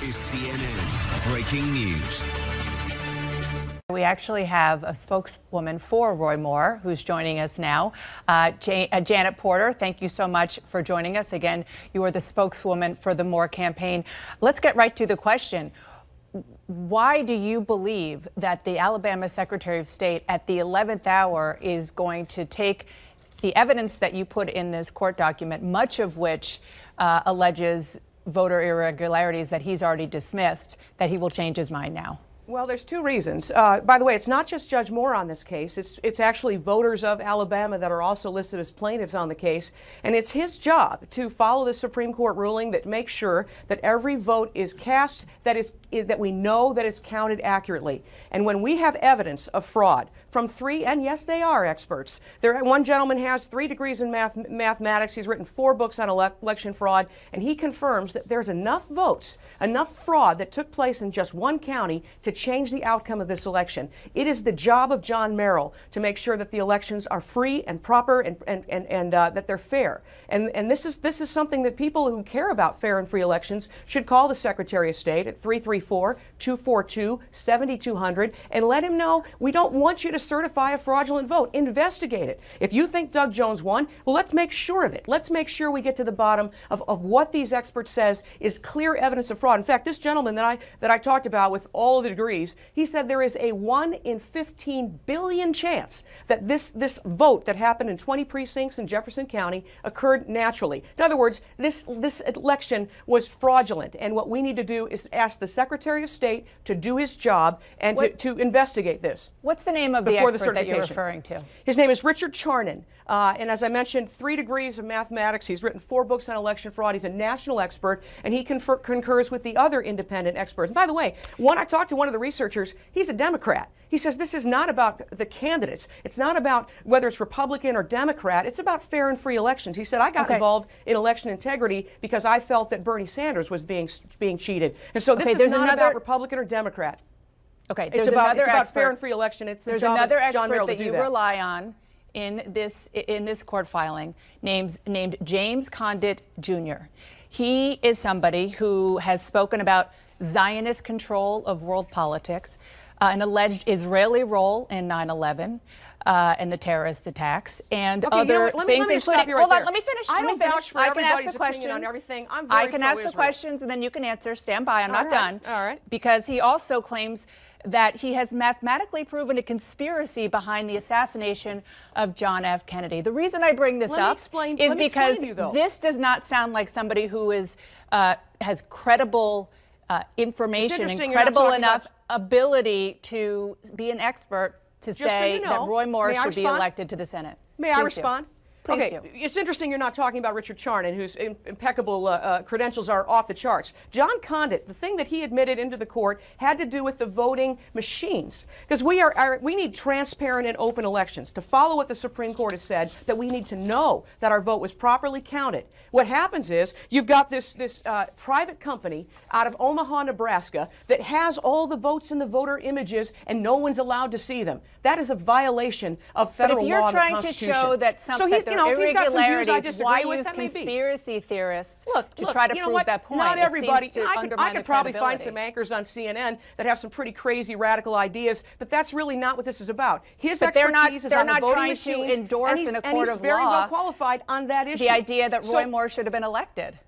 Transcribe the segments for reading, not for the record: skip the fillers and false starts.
is CNN Breaking News. We actually have a spokeswoman for Roy Moore who's joining us now. Janet Porter, thank you so much for joining us. Again, you are the spokeswoman for the Moore campaign. Let's get right to the question. Why do you believe that the Alabama Secretary of State at the 11th hour is going to take the evidence that you put in this court document, much of which alleges voter irregularities that he's already dismissed, that he will change his mind now? Well, there's two reasons. By the way, it's not just Judge Moore on this case. It's actually voters of Alabama that are also listed as plaintiffs on the case. And it's his job to follow the Supreme Court ruling that makes sure that every vote is cast, that we know that it's counted accurately. And when we have evidence of fraud from three, and yes, they are experts. One gentleman has 3 degrees in mathematics. He's written 4 books on election fraud, and he confirms that there's enough votes, enough fraud that took place in just one county to change the outcome of this election. It is the job of John Merrill to make sure that the elections are free and proper and that they're fair. And this is something that people who care about fair and free elections should call the Secretary of State at 334-242-7200 and let him know we don't want you to certify a fraudulent vote. Investigate it. If you think Doug Jones won, well, let's make sure of it. Let's make sure we get to the bottom of what these experts says is clear evidence of fraud. In fact, this gentleman that I talked about with all of the degrees, he said there is a 1 in 15 billion chance that this vote that happened in 20 precincts in Jefferson County occurred naturally. In other words, this election was fraudulent, and what we need to do is ask the Secretary of State to do his job and to investigate this. What's the name of the expert that you're referring to? His name is Richard Charnin, and as I mentioned, 3 degrees of mathematics. He's written 4 books on election fraud. He's a national expert, and he concurs with the other independent experts. And by the way, when I talked to one of the researchers, he's a Democrat. He says this is not about the candidates. It's not about whether it's Republican or Democrat. It's about fair and free elections. He said, I got involved in election integrity because I felt that Bernie Sanders was being cheated. And so this is not about Republican or Democrat. Okay, it's about fair and free election. It's the job of John Merrill to do that. There's another expert that you rely on in this court filing named James Condit Jr. He is somebody who has spoken about Zionist control of world politics, an alleged Israeli role in 9/11 and the terrorist attacks, and other things, including. Hold on, let me finish. I don't vouch for everybody's opinion on everything. I'm very I can ask the questions, and then you can answer. Stand by. I'm not done. All right. Because he also claims that he has mathematically proven a conspiracy behind the assassination of John F. Kennedy. The reason I bring this up is because this does not sound like somebody who is has credible information and credible enough ability to be an expert to say that Roy Moore should be elected to the Senate. May I respond? Please do. It's interesting you're not talking about Richard Charnin, whose impeccable credentials are off the charts. John Condit, the thing that he admitted into the court had to do with the voting machines. Because we need transparent and open elections. To follow what the Supreme Court has said, that we need to know that our vote was properly counted. What happens is you've got this private company out of Omaha, Nebraska, that has all the votes in the voter images, and no one's allowed to see them. That is a violation of federal law and the Constitution. But if you're trying to show that something irregularities, why use conspiracy theorists to try to prove that point? Not everybody. I could probably find some anchors on CNN that have some pretty crazy radical ideas, but that's really not what this is about. His expertise is on the voting machines, to endorse in a court of law, very well qualified on that issue. The idea that Roy Moore should have been elected.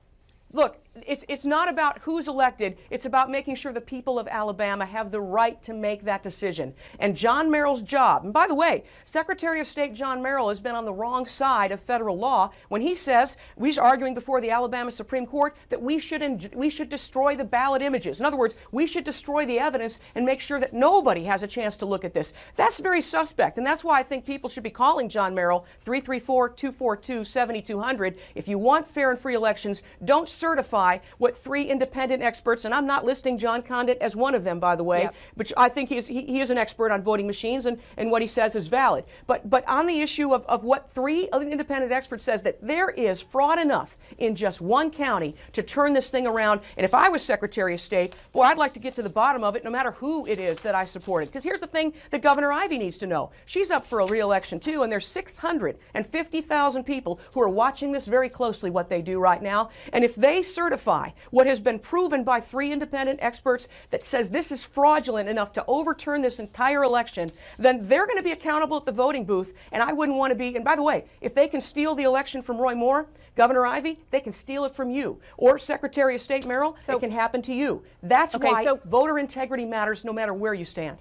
Look, it's not about who's elected. It's about making sure the people of Alabama have the right to make that decision. And John Merrill's job, and by the way, Secretary of State John Merrill has been on the wrong side of federal law when he says, he's arguing before the Alabama Supreme Court, that we should destroy the ballot images. In other words, we should destroy the evidence and make sure that nobody has a chance to look at this. That's very suspect, and that's why I think people should be calling John Merrill 334-242-7200. If you want fair and free elections, don't certify what 3 independent experts, and I'm not listing John Condit as one of them, by the way, but I think he is an expert on voting machines, and what he says is valid. But on the issue of what 3 independent experts says, that there is fraud enough in just one county to turn this thing around. And if I was Secretary of State, boy, I'd like to get to the bottom of it, no matter who it is that I supported. Because here's the thing that Governor Ivey needs to know. She's up for a re-election, too, and there's 650,000 people who are watching this very closely, what they do right now. And if they certify certify what has been proven by 3 independent experts that says this is fraudulent enough to overturn this entire election, then they're going to be accountable at the voting booth. And I wouldn't want to be. And by the way, if they can steal the election from Roy Moore, Governor Ivey, they can steal it from you. Or Secretary of State Merrill, it can happen to you. That's why voter integrity matters no matter where you stand.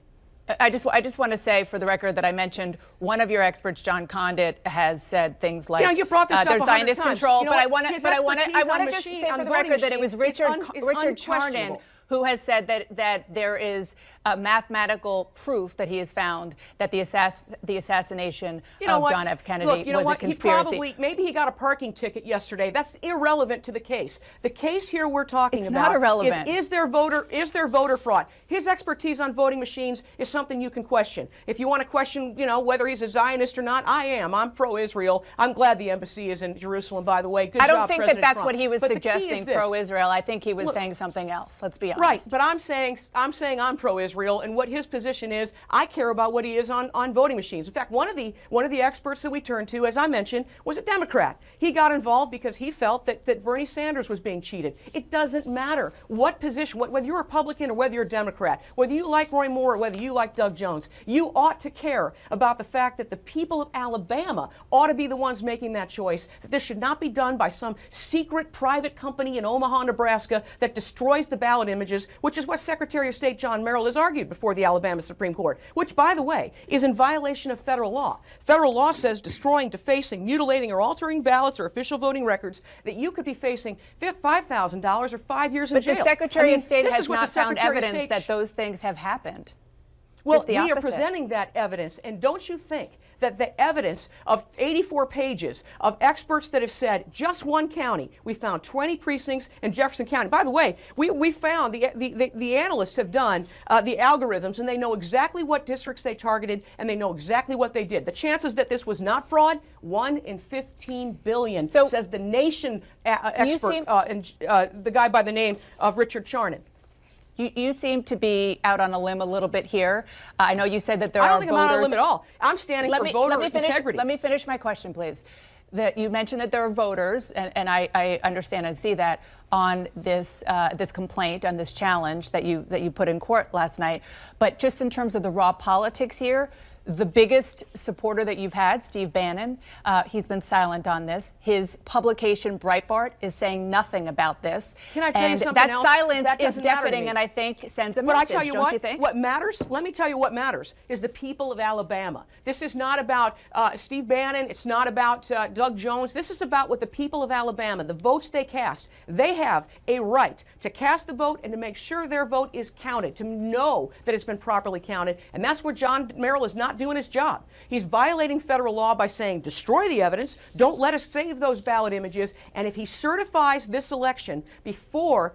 I just want to say for the record that I mentioned one of your experts, John Condit, has said things like you brought this up there's 100 Zionist times. control. You know but what? I want to just say for the record that it was Richard Charnin who has said that there is mathematical proof that he has found that the assassination of John F. Kennedy was a conspiracy. Maybe he got a parking ticket yesterday. That's irrelevant to the case. The case here we're talking about not irrelevant. is there voter fraud? His expertise on voting machines is something you can question. If you want to question, whether he's a Zionist or not, I am. I'm pro-Israel. I'm glad the embassy is in Jerusalem, by the way. Good job, I don't think President that's Trump. what he was But suggesting, pro-Israel. I think he was saying something else. Let's be honest. Right, but I'm saying I'm pro-Israel, and what his position is, I care about what he is on voting machines. In fact, one of the experts that we turned to, as I mentioned, was a Democrat. He got involved because he felt that Bernie Sanders was being cheated. It doesn't matter what position, whether you're a Republican or whether you're a Democrat, whether you like Roy Moore or whether you like Doug Jones, you ought to care about the fact that the people of Alabama ought to be the ones making that choice, that this should not be done by some secret private company in Omaha, Nebraska that destroys the ballot images, which is what Secretary of State John Merrill has argued before the Alabama Supreme Court, which, by the way, is in violation of federal law. Federal law says destroying, defacing, mutilating, or altering ballots or official voting records, that you could be facing $5,000 or 5 years in jail. But the Secretary of State has not found evidence that those things have happened. Well, we are presenting that evidence, and don't you think that the evidence of 84 pages of experts that have said just one county, we found 20 precincts in Jefferson County. By the way, we found the analysts have done the algorithms, and they know exactly what districts they targeted, and they know exactly what they did. The chances that this was not fraud, 1 in 15 billion, says the Nation expert, the guy by the name of Richard Charnin. You seem to be out on a limb a little bit here. I know you said that there are voters. I don't think I'm out on a limb at all. I'm standing for voter integrity. Let me finish my question, please. That you mentioned that there are voters, and I understand and see that on this this complaint, on this challenge that you put in court last night. But just in terms of the raw politics here, the biggest supporter that you've had, Steve Bannon, he's been silent on this. His publication, Breitbart, is saying nothing about this. Can I tell you something that else? silence That is doesn't matter to deafening me. and I think sends a But message, I tell you don't you think? What matters, let me tell you what matters, is the people of Alabama. This is not about Steve Bannon. It's not about Doug Jones. This is about what the people of Alabama, the votes they cast. They have a right to cast the vote and to make sure their vote is counted, to know that it's been properly counted. And that's where John Merrill is not doing his job. He's violating federal law by saying, destroy the evidence, don't let us save those ballot images, and if he certifies this election before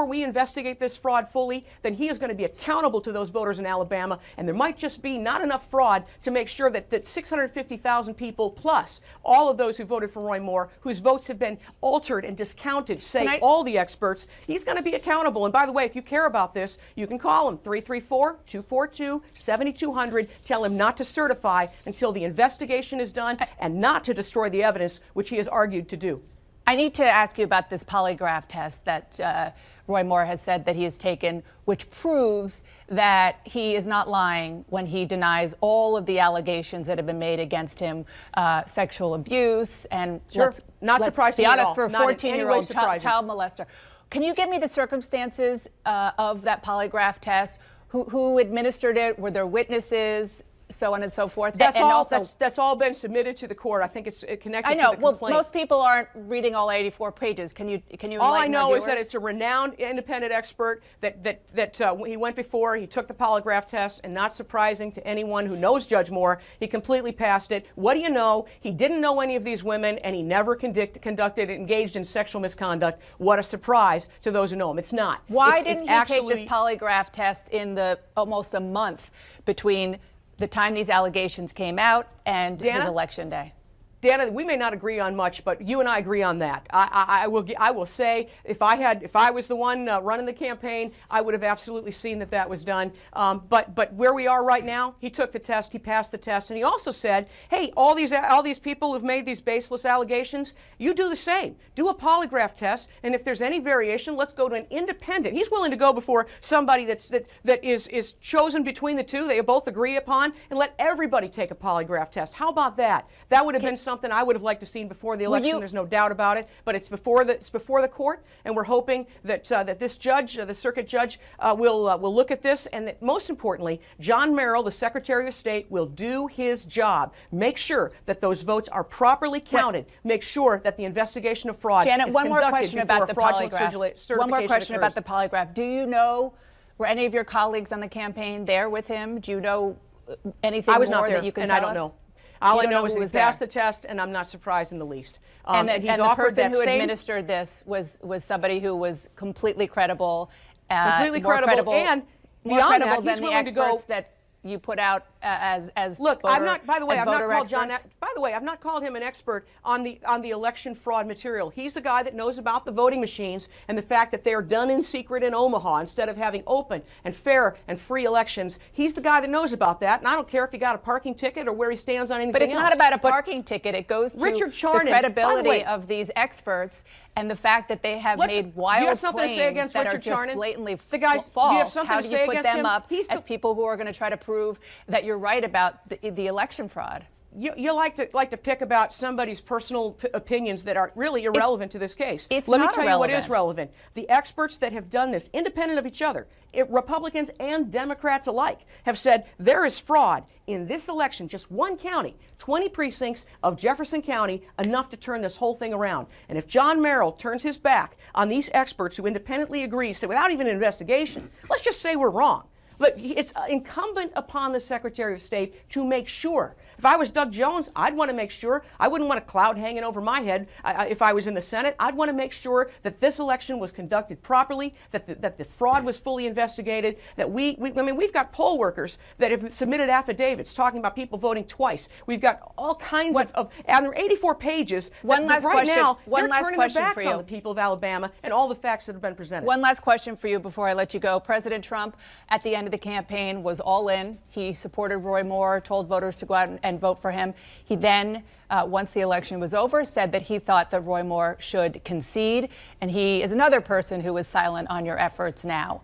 we investigate this fraud fully, then he is going to be accountable to those voters in Alabama, and there might just be not enough fraud to make sure that 650,000 people, plus all of those who voted for Roy Moore, whose votes have been altered and discounted, say all the experts, he's going to be accountable. And by the way, if you care about this, you can call him, 334-242-7200. Tell him not to certify until the investigation is done and not to destroy the evidence, which he has argued to do. I need to ask you about this polygraph test that Roy Moore has said that he has taken, which proves that he is not lying when he denies all of the allegations that have been made against him, sexual abuse, and let's be honest, for a 14-year-old child molester. Can you give me the circumstances of that polygraph test? Who administered it? Were there witnesses? So on and so forth. That's all been submitted to the court. I think it's connected to the complaint. Well, most people aren't reading all 84 pages. Can you all I know is viewers? that it's a renowned independent expert that he went before, he took the polygraph test, and not surprising to anyone who knows Judge Moore, he completely passed it. What do you know? He didn't know any of these women, and he never engaged in sexual misconduct. What a surprise to those who know him. It's not. Why didn't he take this polygraph test in the almost a month between the time these allegations came out and his election day? Dana, we may not agree on much, but you and I agree on that. I will say, if I was the one running the campaign, I would have absolutely seen that was done. But where we are right now, he took the test, he passed the test, and he also said, hey, all these people who've made these baseless allegations, you do the same. Do a polygraph test, and if there's any variation, let's go to an independent. He's willing to go before somebody that is chosen between the two, they both agree upon, and let everybody take a polygraph test. How about that? That would have been something I would have liked to seen before the election. There's no doubt about it. But it's before the court, and we're hoping that this judge, the circuit judge, will look at this, and that most importantly, John Merrill, the Secretary of State, will do his job. Make sure that those votes are properly counted. Make sure that the investigation of fraud Janet, is one more conducted question before about the a fraudulent polygraph. One more question about the polygraph. Do you know, were any of your colleagues on the campaign there with him? Do you know anything more that you can tell us? I don't know. All I know is that he passed the test, and I'm not surprised in the least. And the person who administered this was somebody who was completely credible, and beyond that, he's willing to go. That you put out as look. Voter, I'm not. By the way, I've not called experts. John. By the way, I've not called him an expert on the election fraud material. He's the guy that knows about the voting machines and the fact that they are done in secret in Omaha instead of having open and fair and free elections. He's the guy that knows about that, and I don't care if he got a parking ticket or where he stands on anything else. But it's not about a parking ticket. It goes to Richard Charnon, the credibility of these experts and the fact that they have made wild claims that are just blatantly false. How do you put them up as people who are going to try to prove that you're right about the election fraud? You like to pick about somebody's personal opinions that are really irrelevant to this case. Let me tell you what is relevant. The experts that have done this, independent of each other, Republicans and Democrats alike, have said there is fraud in this election, just one county, 20 precincts of Jefferson County, enough to turn this whole thing around. And if John Merrill turns his back on these experts who independently agree, so without even an investigation, let's just say we're wrong. Look, it's incumbent upon the Secretary of State to make sure. If I was Doug Jones, I'd want to make sure. I wouldn't want a cloud hanging over my head if I was in the Senate. I'd want to make sure that this election was conducted properly, that the fraud was fully investigated, that we've got poll workers that have submitted affidavits talking about people voting twice. We've got all kinds of and there are 84 pages. One last right question. now, One they're last turning question their backs for you. on the people of Alabama and all the facts that have been presented. One last question for you before I let you go. President Trump, at the end of the campaign, was all in. He supported Roy Moore, told voters to go out and vote for him. He then, once the election was over, said that he thought that Roy Moore should concede, and he is another person who is silent on your efforts now.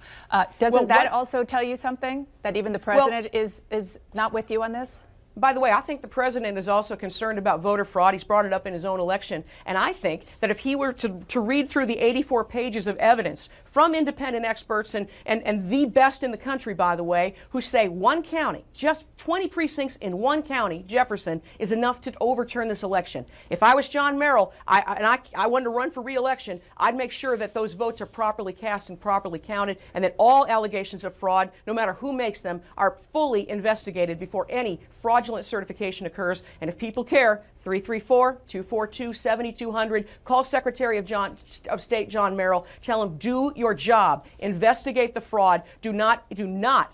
Doesn't that also tell you something, that even the president is not with you on this? By the way, I think the president is also concerned about voter fraud. He's brought it up in his own election. And I think that if he were to read through the 84 pages of evidence from independent experts and the best in the country, by the way, who say one county, just 20 precincts in one county, Jefferson, is enough to overturn this election. If I was John Merrill, I wanted to run for re-election, I'd make sure that those votes are properly cast and properly counted, and that all allegations of fraud, no matter who makes them, are fully investigated before any fraudulent certification occurs. And if people care, 334-242-7200. Call Secretary of State John Merrill. Tell him, do your job. Investigate the fraud. Do not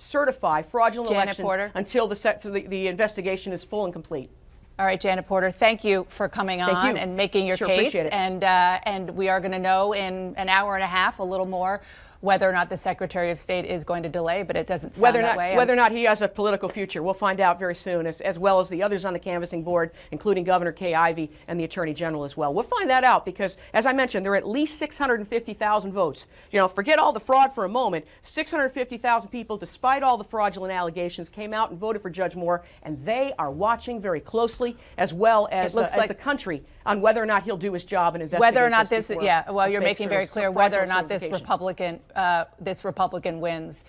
certify fraudulent elections until the investigation is full and complete. All right, Janet Porter, thank you for coming on and making your case. And we are going to know in an hour and a half, a little more, whether or not the Secretary of State is going to delay, but it doesn't sound that way. Whether or not he has a political future, we'll find out very soon, as well as the others on the canvassing board, including Governor Kay Ivey and the Attorney General as well. We'll find that out because, as I mentioned, there are at least 650,000 votes. Forget all the fraud for a moment. 650,000 people, despite all the fraudulent allegations, came out and voted for Judge Moore, and they are watching very closely, as well as the country, on whether or not he'll do his job and investigate whether or not this, you're making very clear whether or not this Republican wins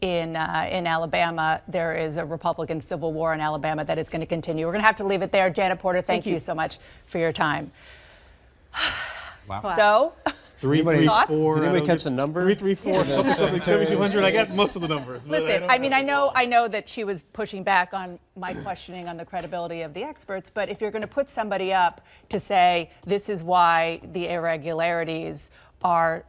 in Alabama. There is a Republican civil war in Alabama that is going to continue. We're going to have to leave it there. Janet Porter, thank you so much for your time. Wow. So, 334. Did anybody catch the number? 334 something 7,200. I got most of the numbers. Listen, I know that she was pushing back on my questioning on the credibility of the experts, but if you're going to put somebody up to say this is why the irregularities are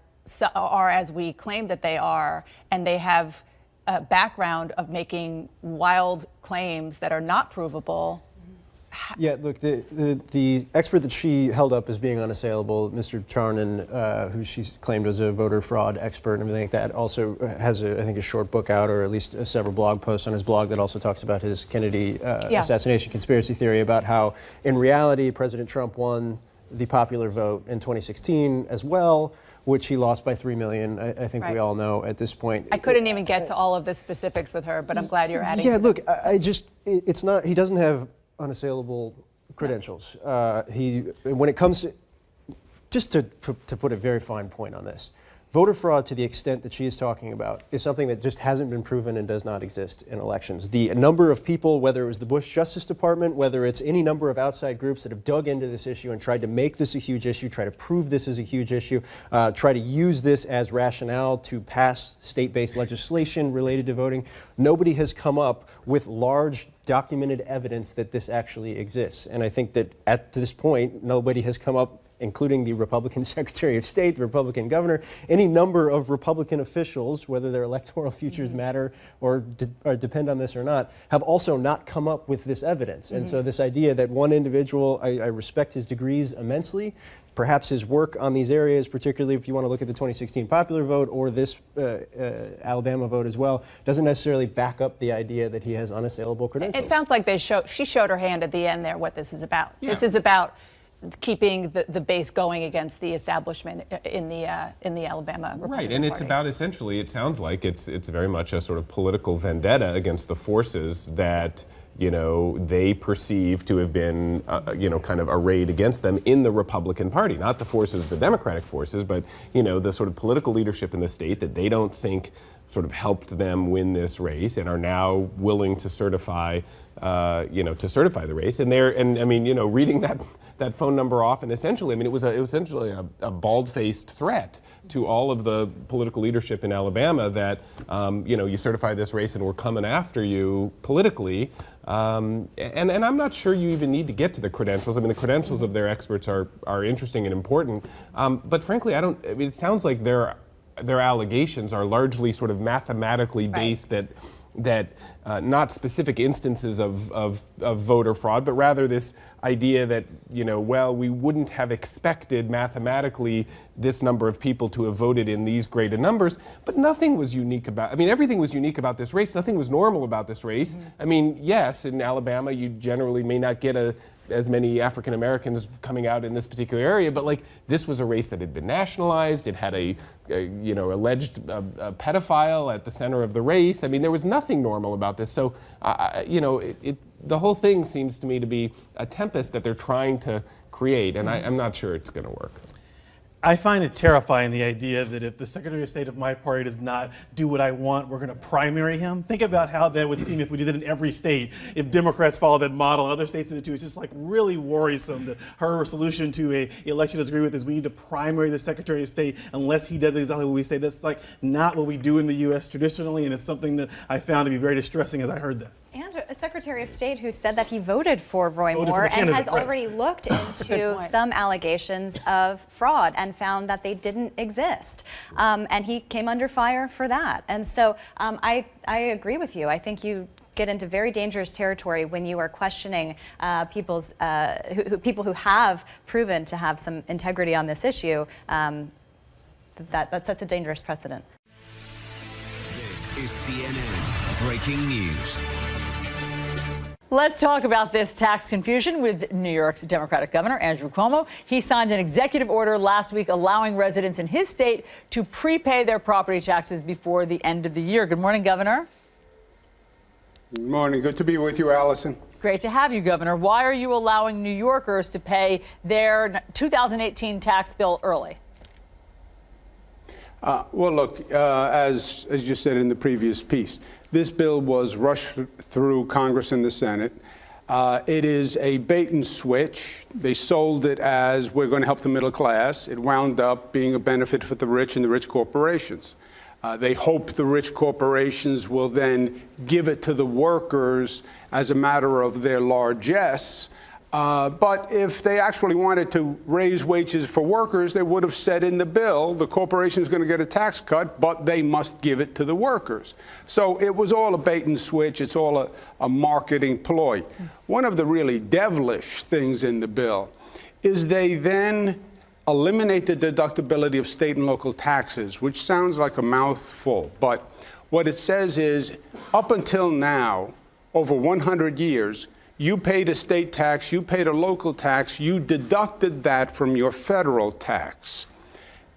as we claim that they are, and they have a background of making wild claims that are not provable, Yeah, look, the expert that she held up as being unassailable, Mr. Charnan, who she claimed was a voter fraud expert and everything like that, also has, I think, a short book out, or at least several blog posts on his blog that also talks about his Kennedy assassination conspiracy theory, about how, in reality, President Trump won the popular vote in 2016 as well, which he lost by 3 million. I think we all know at this point. I couldn't even get to all of the specifics with her, but I'm glad you're adding. Yeah, look, it's not, he doesn't have unassailable credentials. When it comes to, just to put a very fine point on this, voter fraud, to the extent that she is talking about, is something that just hasn't been proven and does not exist in elections. The number of people, whether it was the Bush Justice Department, whether it's any number of outside groups that have dug into this issue and tried to make this a huge issue, try to prove this is a huge issue, try to use this as rationale to pass state-based legislation related to voting, nobody has come up with large documented evidence that this actually exists. And I think that at this point, nobody has come up, including the Republican Secretary of State, the Republican governor, any number of Republican officials, whether their electoral futures matter or depend on this or not, have also not come up with this evidence. And so this idea that one individual, I respect his degrees immensely, perhaps his work on these areas, particularly if you want to look at the 2016 popular vote or this Alabama vote as well, doesn't necessarily back up the idea that he has unassailable credentials. It sounds like she showed her hand at the end there what this is about. Yeah. This is about keeping the base going against the establishment in the Alabama Republican Right, and it's Party. about, essentially, it sounds like it's very much a sort of political vendetta against the forces that, you know, they perceive to have been, you know, kind of arrayed against them in the Republican Party. Not the forces, the Democratic forces, but, you know, the sort of political leadership in the state that they don't think sort of helped them win this race and are now willing to certify, you know, to certify the race. And I mean, you know, reading that phone number off, and essentially, I mean, it was essentially a bald-faced threat to all of the political leadership in Alabama that, you know, you certify this race and we're coming after you politically. And I'm not sure you even need to get to the credentials. I mean, the credentials of their experts are interesting and important. But frankly, I mean, it sounds like their allegations are largely sort of mathematically based, that not specific instances of voter fraud, but rather this idea that, you know, well, we wouldn't have expected mathematically this number of people to have voted in these greater numbers, but nothing was unique about, I mean, everything was unique about this race. Nothing was normal about this race. I mean, yes, in Alabama, you generally may not get as many African Americans coming out in this particular area, but like this was a race that had been nationalized. It had a you know, alleged pedophile at the center of the race. I mean, there was nothing normal about this. So, you know, the whole thing seems to me to be a tempest that they're trying to create, and I'm not sure it's going to work. I find it terrifying, the idea that if the Secretary of State of my party does not do what I want, we're going to primary him. Think about how that would seem if we did it in every state, if Democrats follow that model and other states did it too. It's just like really worrisome that her solution to a election doesn't agree with is we need to primary the Secretary of State unless he does exactly what we say. That's like not what we do in the U.S. traditionally, and it's something that I found to be very distressing as I heard that. And a Secretary of State who said that he voted for Roy Moore and has already looked into some allegations of fraud and found that they didn't exist. And he came under fire for that. And so I agree with you. I think you get into very dangerous territory when you are questioning people who have proven to have some integrity on this issue. That sets a dangerous precedent. This is CNN Breaking News. Let's talk about this tax confusion with New York's Democratic Governor Andrew Cuomo. He signed an executive order last week allowing residents in his state to prepay their property taxes before the end of the year. Good morning, Governor. Good morning. Good to be with you, Allison. Great to have you, Governor. Why are you allowing New Yorkers to pay their 2018 tax bill early? Well, look, as you said in the previous piece, this bill was rushed through Congress and the Senate. It is a bait and switch. They sold it as we're going to help the middle class. It wound up being a benefit for the rich and the rich corporations. They hope the rich corporations will then give it to the workers as a matter of their largesse. But if they actually wanted to raise wages for workers, they would have said in the bill, the corporation is going to get a tax cut, but they must give it to the workers. So it was all a bait and switch. It's all a marketing ploy. One of the really devilish things in the bill is they then eliminate the deductibility of state and local taxes, which sounds like a mouthful. But what it says is, up until now, over 100 years, you paid a state tax, you paid a local tax, you deducted that from your federal tax.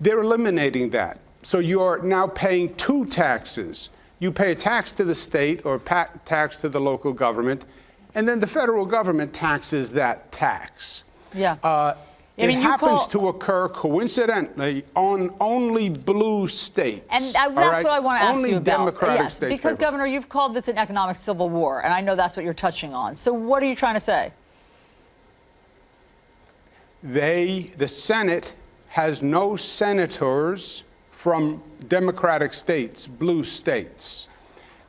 They're eliminating that. So you're now paying two taxes. You pay a tax to the state or tax to the local government, and then the federal government taxes that tax. Yeah. It happens to occur coincidentally on only blue states. And that's what I want to ask you about. Only Democratic yes, states. Because, Governor, you've called this an economic civil war, and I know that's what you're touching on. So what are you trying to say? The Senate has no senators from Democratic states, blue states.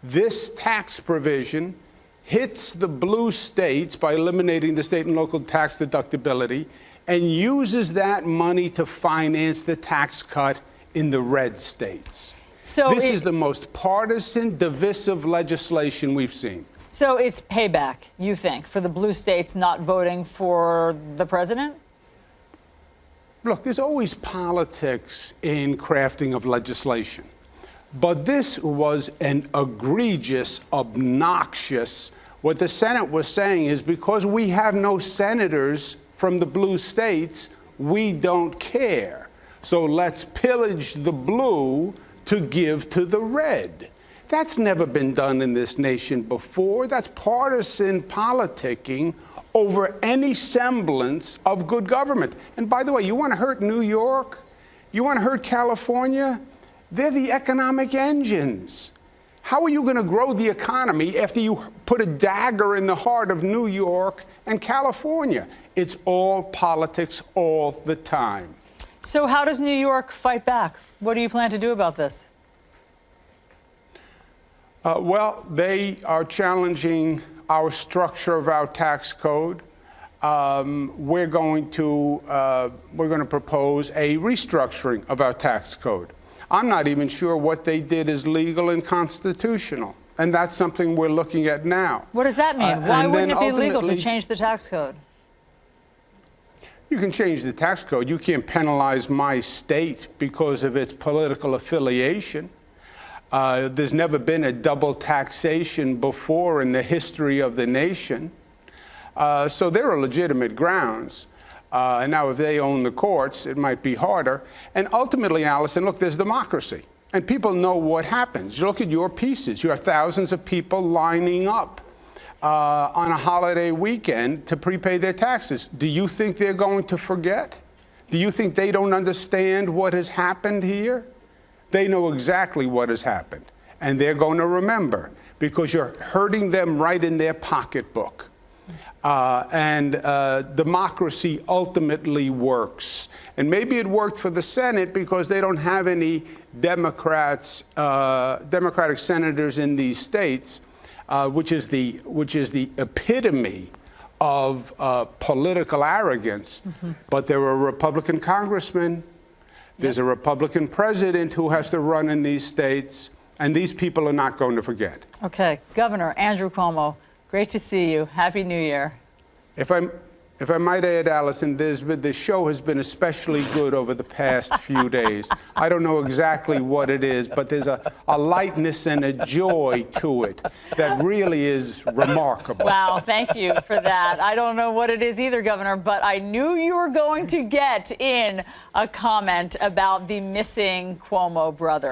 This tax provision hits the blue states by eliminating the state and local tax deductibility and uses that money to finance the tax cut in the red states. So this is the most partisan, divisive legislation we've seen. So it's payback, you think, for the blue states not voting for the president? Look, there's always politics in crafting of legislation. But this was an egregious, obnoxious. What the Senate was saying is, because we have no senators from the blue states, we don't care. So let's pillage the blue to give to the red. That's never been done in this nation before. That's partisan politicking over any semblance of good government. And by the way, you want to hurt New York? You want to hurt California? They're the economic engines. How are you going to grow the economy after you put a dagger in the heart of New York and California? It's all politics all the time. So how does New York fight back? What do you plan to do about this? Well, they are challenging our structure of our tax code. We're going to propose a restructuring of our tax code. I'm not even sure what they did is legal and constitutional, and that's something we're looking at now. What does that mean? Why wouldn't it be legal to change the tax code? You can change the tax code. You can't penalize my state because of its political affiliation. There's never been a double taxation before in the history of the nation. So there are legitimate grounds. And now if they own the courts, it might be harder. And ultimately, Allison, look, there's democracy. And people know what happens. You look at your pieces. You have thousands of people lining up on a holiday weekend to prepay their taxes. Do you think they're going to forget? Do you think they don't understand what has happened here? They know exactly what has happened. And they're going to remember, because you're hurting them right in their pocketbook. Democracy ultimately works. And maybe it worked for the Senate because they don't have any Democratic senators in these states, which is the epitome of political arrogance. Mm-hmm. But there are Republican congressmen. There's a Republican president who has to run in these states, and these people are not going to forget. Okay, Governor Andrew Cuomo, great to see you. Happy New Year. If I might add, Allison, the show has been especially good over the past few days. I don't know exactly what it is, but there's a lightness and a joy to it that really is remarkable. Wow, thank you for that. I don't know what it is either, Governor, but I knew you were going to get in a comment about the missing Cuomo brother.